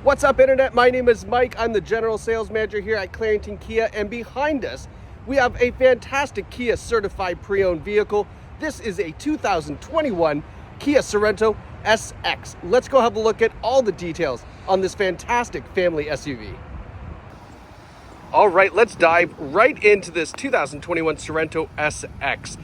What's up, Internet? My name is Mike. I'm the General Sales Manager here at Clarington Kia, and behind us, we have a fantastic Kia certified pre-owned vehicle. This is a 2021 Kia Sorento SX. Let's go have a look at all the details on this fantastic family SUV. All right, let's dive right into this 2021 Sorento SX.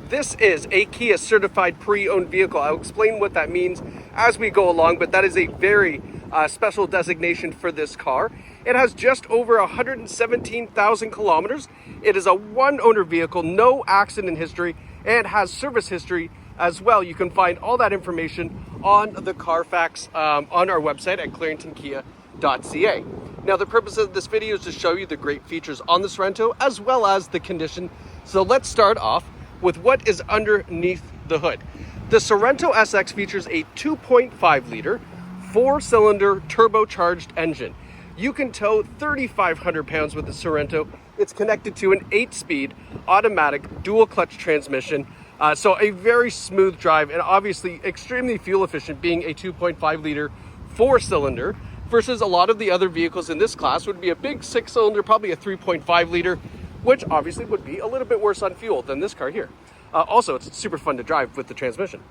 This is a Kia certified pre-owned vehicle. I'll explain what that means as we go along, but that is a very special designation for this car. It has just over 117,000 kilometers. It is a one-owner vehicle, no accident history, and has service history as well. You can find all that information on the Carfax on our website at claringtonkia.ca. Now, the purpose of this video is to show you the great features on the Sorento as well as the condition. So let's start off with what is underneath the hood. The Sorento SX features a 2.5 liter, 4-cylinder turbocharged engine. You can tow 3,500 pounds with the Sorento. It's connected to an 8-speed automatic dual clutch transmission. So a very smooth drive and obviously extremely fuel efficient, being a 2.5 liter 4-cylinder versus a lot of the other vehicles in this class would be a big 6-cylinder, probably a 3.5 liter, which obviously would be a little bit worse on fuel than this car here. Also, it's super fun to drive with the transmission.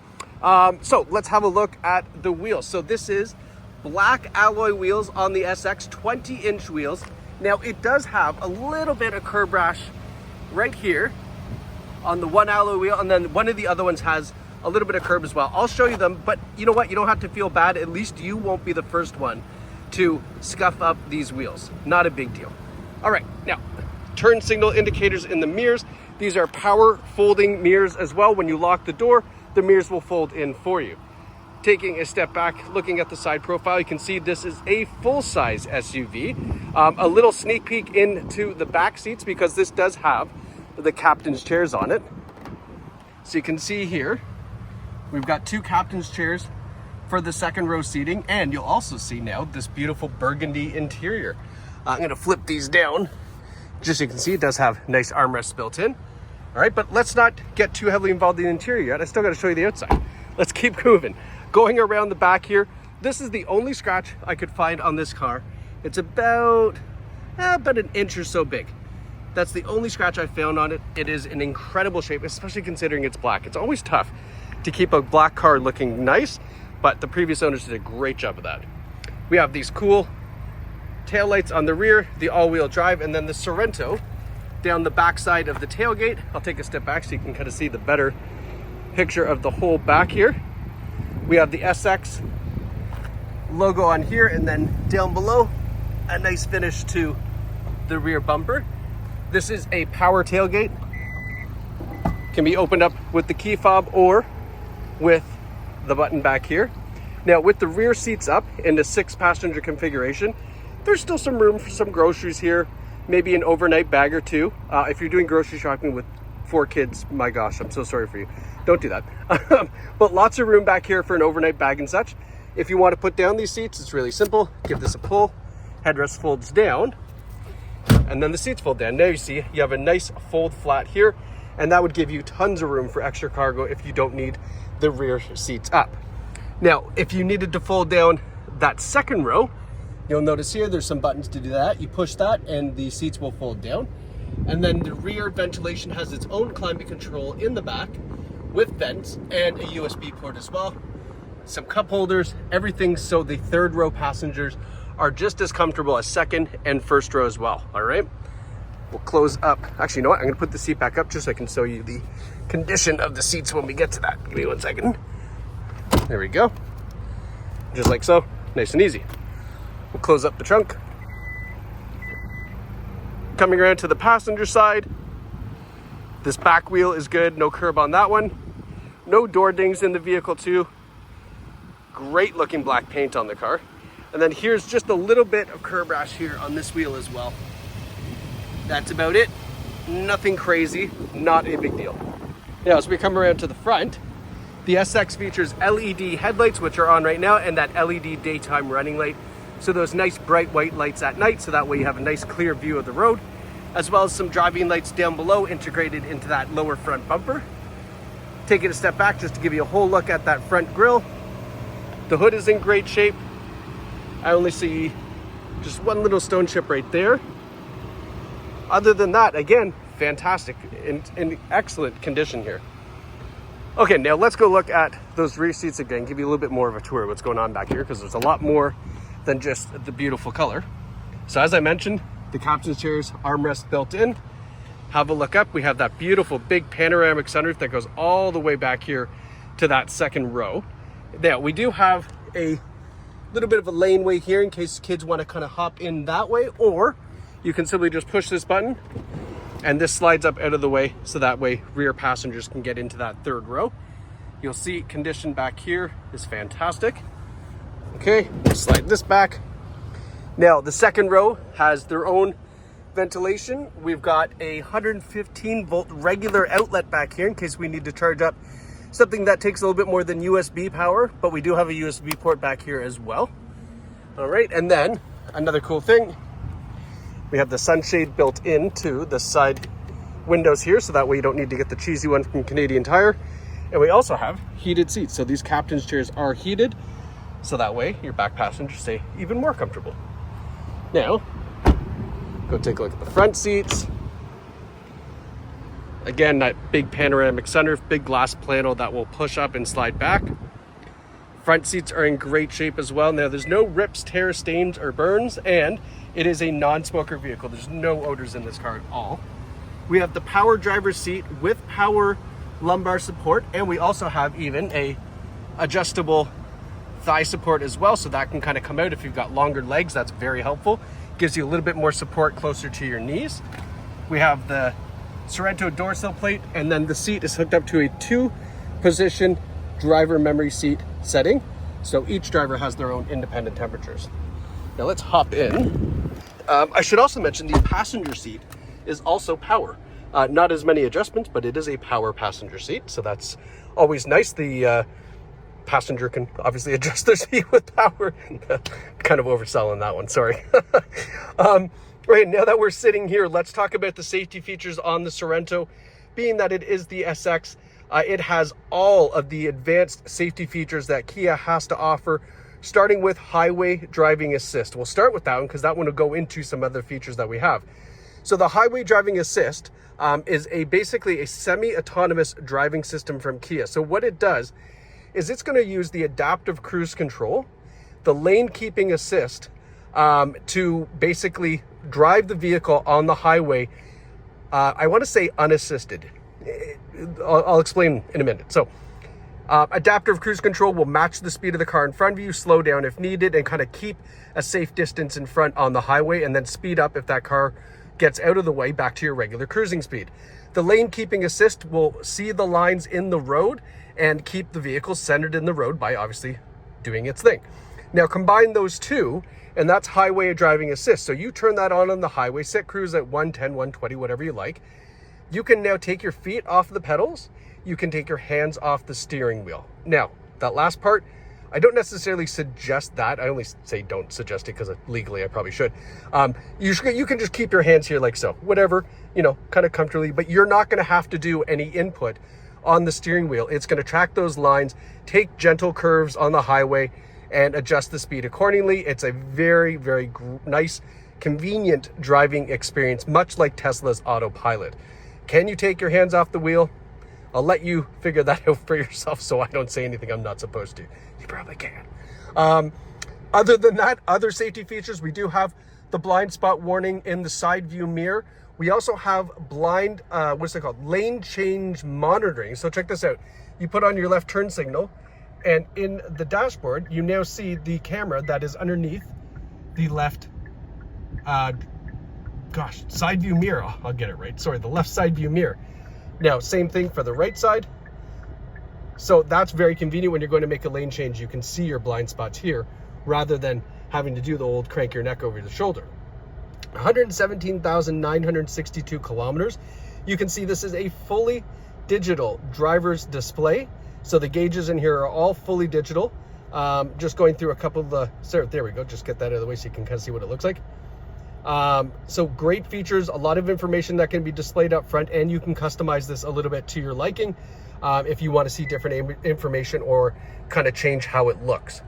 So let's have a look at the wheels. So this is black alloy wheels on the SX, 20-inch wheels. Now it does have a little bit of curb rash right here on the one alloy wheel, and then one of the other ones has a little bit of curb as well. I'll show you them, but you know what? You don't have to feel bad. At least you won't be the first one to scuff up these wheels. Not a big deal. All right, now turn signal indicators in the mirrors. These are power folding mirrors as well. When you lock the door, the mirrors will fold in for you. Taking a step back, looking at the side profile, you can see this is a full-size SUV. A little sneak peek into the back seats because this does have the captain's chairs on it. So you can see here, we've got two captain's chairs for the second row seating, and you'll also see now this beautiful burgundy interior. I'm gonna flip these down. Just so you can see, it does have nice armrests built in. All right, but let's not get too heavily involved in the interior yet. I still gotta show you the outside. Let's keep moving. Going around the back here, this is the only scratch I could find on this car. It's about an inch or so big. That's the only scratch I found on it. It is in incredible shape, especially considering it's black. It's always tough to keep a black car looking nice, but the previous owners did a great job of that. We have these cool taillights on the rear, the all-wheel drive, and then the Sorento down the back side of the tailgate. I'll take a step back so you can kind of see the better picture of the whole back here. We have the SX logo on here, and then down below, a nice finish to the rear bumper. This is a power tailgate. Can be opened up with the key fob or with the button back here. Now, with the rear seats up in the 6-passenger configuration, there's still some room for some groceries here, maybe an overnight bag or two. If you're doing grocery shopping with 4 kids, my gosh, I'm so sorry for you. Don't do that. But lots of room back here for an overnight bag and such. If you want to put down these seats, it's really simple. Give this a pull, headrest folds down, and then the seats fold down. Now you see you have a nice fold flat here, and that would give you tons of room for extra cargo if you don't need the rear seats up. Now, if you needed to fold down that second row, you'll notice here there's some buttons to do that. You push that and the seats will fold down. And then the rear ventilation has its own climate control in the back with vents and a USB port as well. Some cup holders, everything, so the third row passengers are just as comfortable as second and first row as well. All right, we'll close up. Actually, you know what? I'm gonna put the seat back up just so I can show you the condition of the seats when we get to that. Give me 1 second. There we go. Just like so, nice and easy. We'll close up the trunk. Coming around to the passenger side, this back wheel is good, no curb on that one. No door dings in the vehicle too. Great looking black paint on the car. And then here's just a little bit of curb rash here on this wheel as well. That's about it. Nothing crazy, not a big deal. Now, as we come around to the front, the SX features LED headlights, which are on right now, and that LED daytime running light. So those nice bright white lights at night, so that way you have a nice clear view of the road, as well as some driving lights down below integrated into that lower front bumper. Taking a step back just to give you a whole look at that front grille. The hood is in great shape. I only see just one little stone chip right there. Other than that, again, fantastic, in excellent condition here. Okay, now let's go look at those rear seats again, give you a little bit more of a tour of what's going on back here, because there's a lot more than just the beautiful color. So as I mentioned, the captain's chairs, armrest built in. Have a look up. We have that beautiful big panoramic sunroof that goes all the way back here to that second row. Now, we do have a little bit of a laneway here in case kids want to kind of hop in that way, or you can simply just push this button and this slides up out of the way, so that way rear passengers can get into that third row. You'll see condition back here is fantastic. Okay, slide this back. Now the second row has their own ventilation. We've got a 115 volt regular outlet back here in case we need to charge up something that takes a little bit more than USB power, but we do have a USB port back here as well. All right, and then another cool thing, we have the sunshade built into the side windows here, so that way you don't need to get the cheesy one from Canadian Tire. And we also have heated seats. So these captain's chairs are heated, so that way your back passengers stay even more comfortable. Now, go take a look at the front seats. Again, that big panoramic sunroof, big glass panel that will push up and slide back. Front seats are in great shape as well. Now, there's no rips, tears, stains, or burns, and it is a non-smoker vehicle. There's no odors in this car at all. We have the power driver's seat with power lumbar support, and we also have even a adjustable thigh support as well, so that can kind of come out if you've got longer legs. That's very helpful. Gives you a little bit more support closer to your knees. We have the Sorento door sill plate, and then the seat is hooked up to a 2-position driver memory seat setting, so each driver has their own independent temperatures. Now let's hop in. I should also mention the passenger seat is also power. Not as many adjustments, but it is a power passenger seat, so that's always nice. The passenger can obviously adjust their seat with power. Kind of overselling that one, sorry. Right, now that we're sitting here, let's talk about the safety features on the Sorento. Being that it is the SX, it has all of the advanced safety features that Kia has to offer, starting with highway driving assist. We'll start with that one because that one will go into some other features that we have. So the highway driving assist is basically a semi-autonomous driving system from Kia. So what it does is it's going to use the adaptive cruise control, the lane keeping assist, to basically drive the vehicle on the highway. I want to say unassisted. I'll explain in a minute. So adaptive cruise control will match the speed of the car in front of you, slow down if needed, and kind of keep a safe distance in front on the highway, and then speed up if that car gets out of the way back to your regular cruising speed. The lane keeping assist will see the lines in the road and keep the vehicle centered in the road by obviously doing its thing. Now combine those two, and that's highway driving assist. So you turn that on the highway, set cruise at 110, 120, whatever you like. You can now take your feet off the pedals. You can take your hands off the steering wheel. Now, that last part, I don't necessarily suggest that. I only say don't suggest it because legally I probably should. You can just keep your hands here like so, whatever, kind of comfortably, but you're not going to have to do any input on the steering wheel. It's going to track those lines, take gentle curves on the highway, and adjust the speed accordingly. It's a very, very nice, convenient driving experience, much like Tesla's autopilot. Can you take your hands off the wheel? I'll let you figure that out for yourself, so I don't say anything I'm not supposed to. You probably can. Other than that, other safety features, we do have the blind spot warning in the side view mirror. We also have lane change monitoring. So check this out. You put on your left turn signal, and in the dashboard, you now see the camera that is underneath the left, side view mirror. I'll get it right. Sorry, the left side view mirror. Now, same thing for the right side. So that's very convenient when you're going to make a lane change. You can see your blind spots here rather than having to do the old crank your neck over the shoulder. 117,962 kilometers. You can see this is a fully digital driver's display. So the gauges in here are all fully digital. Just going through a couple of the, there we go. Just get that out of the way so you can kind of see what it looks like. So great features, a lot of information that can be displayed up front, and you can customize this a little bit to your liking if you want to see different information or kind of change how it looks.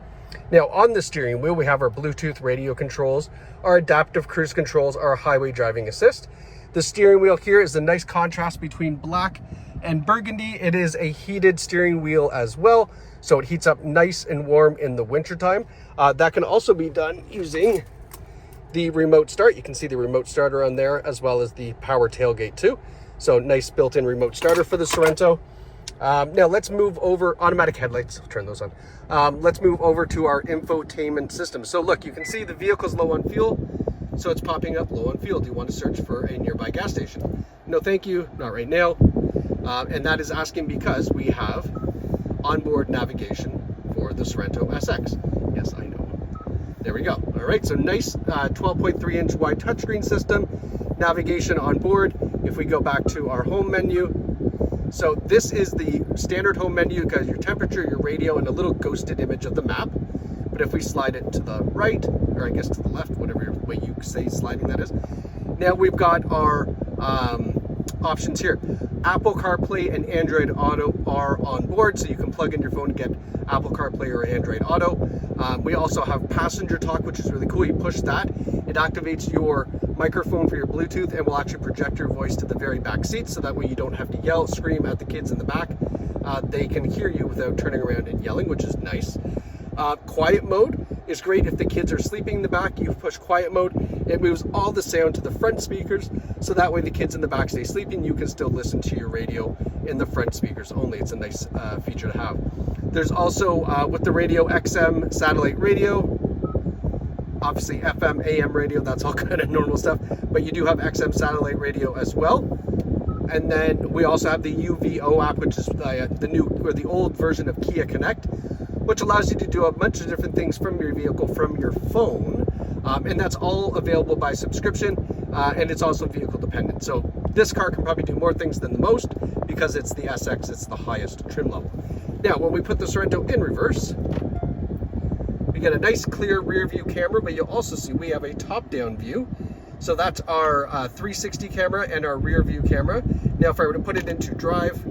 Now on the steering wheel, we have our Bluetooth radio controls, our adaptive cruise controls, our highway driving assist. The steering wheel here is a nice contrast between black and burgundy. It is a heated steering wheel as well, so it heats up nice and warm in the wintertime. That can also be done using the remote start. You can see the remote starter on there, as well as the power tailgate too. So nice built-in remote starter for the Sorento. Now let's move over, automatic headlights, I'll turn those on. Let's move over to our infotainment system. So look, you can see the vehicle's low on fuel, so it's popping up low on fuel. Do you want to search for a nearby gas station? No, thank you, not right now. And that is asking because we have onboard navigation for the Sorento SX. Yes, I know. There we go. All right, so nice 12.3-inch wide touchscreen system, navigation on board. If we go back to our home menu, so this is the standard home menu. You've got your temperature, your radio, and a little ghosted image of the map. But if we slide it to the right, or I guess to the left, whatever way you say sliding that is, now we've got our options here. Apple CarPlay and Android Auto are on board, so you can plug in your phone and get Apple CarPlay or Android Auto. We also have passenger talk, which is really cool. You push that, it activates your microphone for your Bluetooth and will actually project your voice to the very back seat, so that way you don't have to yell, scream at the kids in the back. They can hear you without turning around and yelling, which is nice. Quiet mode is great if the kids are sleeping in the back. You push quiet mode, it moves all the sound to the front speakers, so that way the kids in the back stay sleeping. You can still listen to your radio in the front speakers only. It's a nice feature to have. There's also, with the radio, XM satellite radio, obviously FM, AM radio, that's all kind of normal stuff, but you do have XM satellite radio as well. And then we also have the UVO app, which is the new, or the old version of Kia Connect, which allows you to do a bunch of different things from your vehicle, from your phone. And that's all available by subscription, and it's also vehicle dependent. So this car can probably do more things than the most because it's the SX, it's the highest trim level. Now, when we put the Sorento in reverse, we get a nice clear rear view camera, but you'll also see we have a top-down view. So that's our 360 camera and our rear view camera. Now, if I were to put it into drive,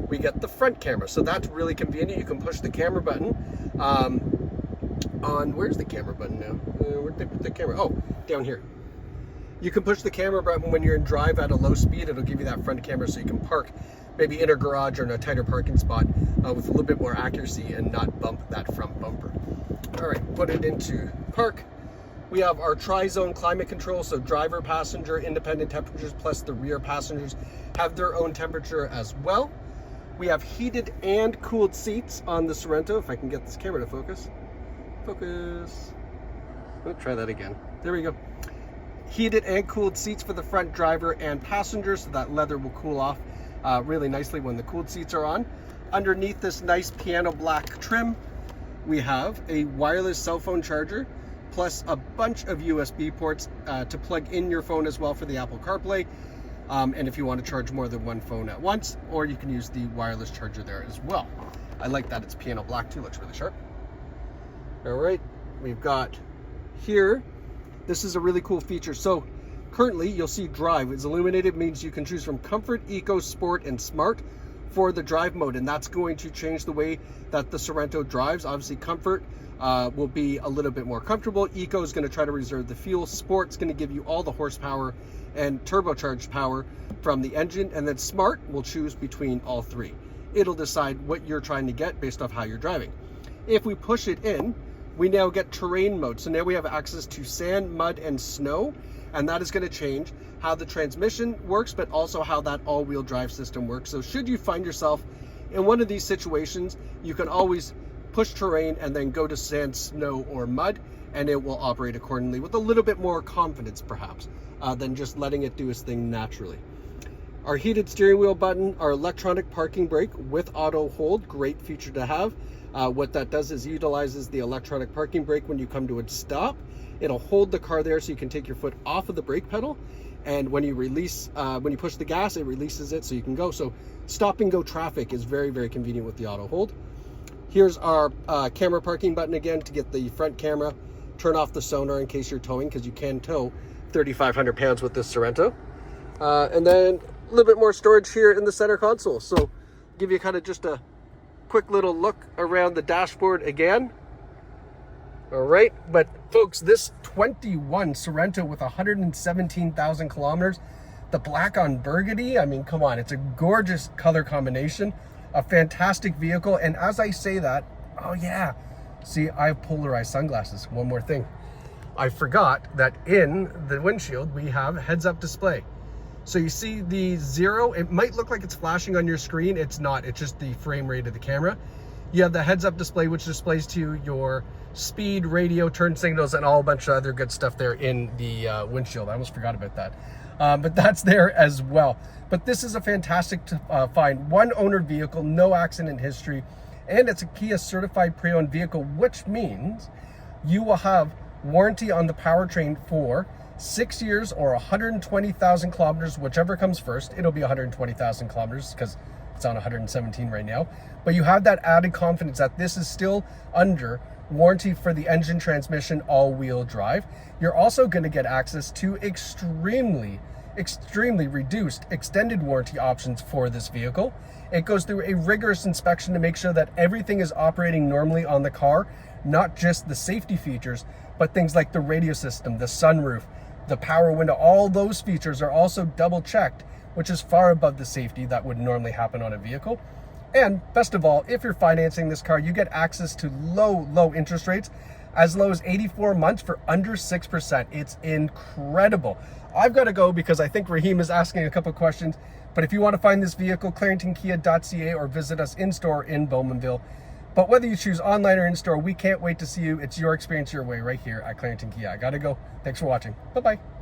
we get the front camera. So that's really convenient. You can push the camera button on, where's the camera button now? Where'd they put the camera? Oh, down here. You can push the camera button when you're in drive at a low speed. It'll give you that front camera so you can park maybe in a garage or in a tighter parking spot with a little bit more accuracy and not bump that front bumper. All right, put it into park. We have our tri-zone climate control, so driver, passenger, independent temperatures, plus the rear passengers have their own temperature as well. We have heated and cooled seats on the Sorento. If I can get this camera to focus. Focus. Oh, try that again. There we go. Heated and cooled seats for the front driver and passenger, so that leather will cool off really nicely when the cooled seats are on. Underneath this nice piano black trim, we have a wireless cell phone charger, plus a bunch of USB ports to plug in your phone as well for the Apple CarPlay. And if you want to charge more than one phone at once, or you can use the wireless charger there as well. I like that it's piano black too, looks really sharp. All right, we've got here, this is a really cool feature. So currently you'll see drive is illuminated, means you can choose from comfort, eco, sport, and smart for the drive mode. And that's going to change the way that the Sorento drives. Obviously comfort will be a little bit more comfortable. Eco is going to try to reserve the fuel. Sport's going to give you all the horsepower and turbocharged power from the engine. And then smart will choose between all three. It'll decide what you're trying to get based off how you're driving. If we push it in, we now get terrain mode. So now we have access to sand, mud, and snow. And that is going to change how the transmission works, but also how that all-wheel drive system works. So should you find yourself in one of these situations, you can always push terrain and then go to sand, snow, or mud, and it will operate accordingly with a little bit more confidence, perhaps, than just letting it do its thing naturally. Our heated steering wheel button, our electronic parking brake with auto hold, great feature to have. What that does is utilizes the electronic parking brake when you come to a stop. It'll hold the car there so you can take your foot off of the brake pedal. And when you release, when you push the gas, it releases it so you can go. So stop and go traffic is very, very convenient with the auto hold. Here's our camera parking button again to get the front camera. Turn off the sonar in case you're towing, because you can tow 3,500 pounds with this Sorento. And then a little bit more storage here in the center console. So give you kind of just a quick little look around the dashboard again. All right, but folks, this 21 Sorento with 117,000 kilometers, the black on burgundy, I mean, come on, it's a gorgeous color combination, a fantastic vehicle. And as I say that, oh yeah, see, I have polarized sunglasses. One more thing, I forgot that in the windshield we have heads-up display. So you see the 0, it might look like it's flashing on your screen. It's not, it's just the frame rate of the camera. You have the heads-up display, which displays to your speed, radio, turn signals, and all a bunch of other good stuff there in the windshield. I almost forgot about that. But that's there as well. But this is a fantastic find. One owner vehicle, no accident history, and it's a Kia certified pre-owned vehicle, which means you will have warranty on the powertrain for 6 years or 120,000 kilometers, whichever comes first. It'll be 120,000 kilometers because it's on 117 right now. But you have that added confidence that this is still under warranty for the engine, transmission, all-wheel drive. You're also going to get access to extremely reduced extended warranty options for this vehicle. It goes through a rigorous inspection to make sure that everything is operating normally on the car, not just the safety features, but things like the radio system, the sunroof, the power window. All those features are also double checked, which is far above the safety that would normally happen on a vehicle. And best of all, if you're financing this car, you get access to low interest rates, as low as 84 months for under 6%. It's incredible. I've got to go because I think Raheem is asking a couple questions. But if you want to find this vehicle, ClarendonKia.ca, or visit us in store in Bowmanville. But whether you choose online or in store, we can't wait to see you. It's your experience your way right here at Clarendon Kia. I got to go. Thanks for watching. Bye-bye.